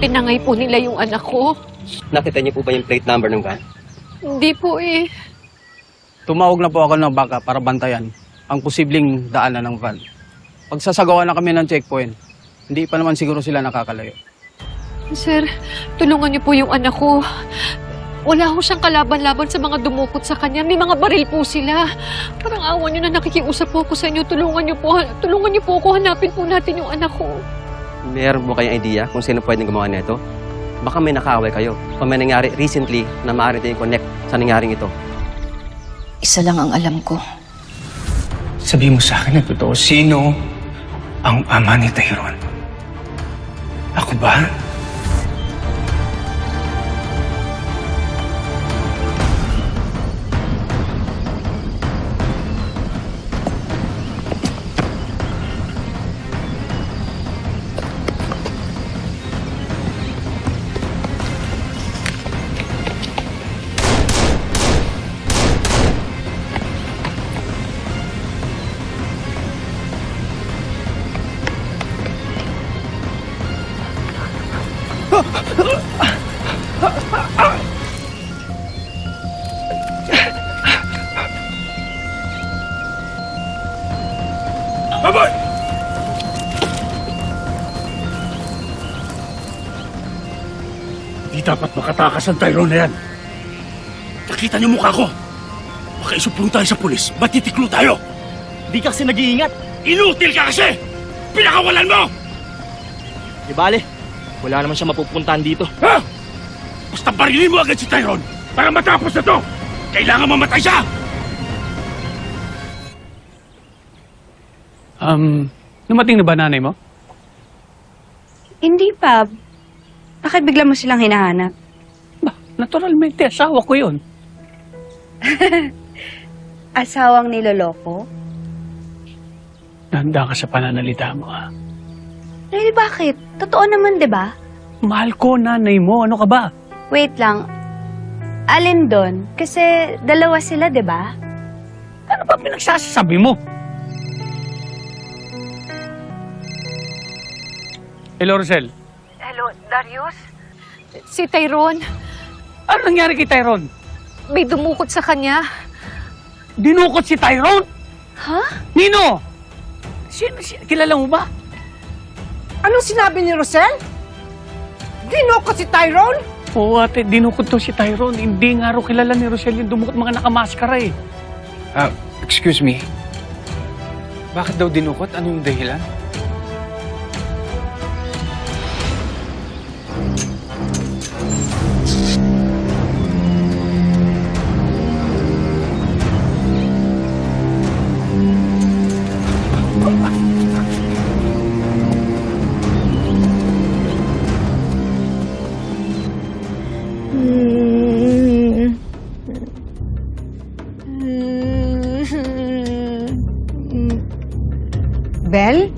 Pinangay po nila yung anak ko. Nakita niyo po ba yung plate number ng van? Hindi po eh. Tumawag na po ako ng baka para bantayan ang posibleng daanan ng van. Pagsasagawa na kami ng checkpoint, hindi pa naman siguro sila nakakalayo. Sir, tulungan niyo po yung anak ko. Wala ho siyang kalaban-laban sa mga dumukot sa kanya. May mga baril po sila. Parang awa niyo na nakikiusap po ako sa inyo. Tulungan niyo po ako. Hanapin po natin yung anak ko. Meron mo kayong idea kung sino pwedeng gumawa nito? Baka may nakaaway kayo. O may nangyari recently na maaari tayong connect sa nangyaring ito. Isa lang ang alam ko. Sabi mo sa akin na totoo, sino ang ama ni Tyrone? Ako ba? Baboy! Di dapat makatakas ang Tyrone na yan. Nakita niyo mukha ko. Baka isuplong tayo sa pulis. Matitiklo tayo. Di ka kasi nag-iingat. Inutil ka kasi! Pinakawalan mo! Di bale, wala naman siya mapupuntahan dito. Ha? Basta barilin mo agad si Tyrone para matapos na to. Kailangan mamatay siya! Numating na ba nanay mo? Hindi pa. Bakit bigla mo silang hinahanap? Ba, naturalmente, asawa ko yun. Asawang niloloko? Nahanda ka sa pananalita mo, ha? Eh, bakit? Totoo naman, di ba? Mahal ko nanay mo. Ano ka ba? Wait lang. Alin doon? Kasi dalawa sila, di ba? Ano ba pinagsasabi mo? Hello, Rosel. Hello, Darius? Si Tyrone, Ano nangyari kay Tyrone? may dumukot sa kanya. Dinukot si Tyrone? Ha? Nino! Kilala mo ba? Anong sinabi ni Rosel? Dinukot si Tyrone? Oo, ate, dinukot to si Tyrone. Hindi nga raw kilala ni Rosel yung dumukot mga nakamaskara eh. Excuse me. Bakit daw dinukot? Ano yung dahilan? Bel?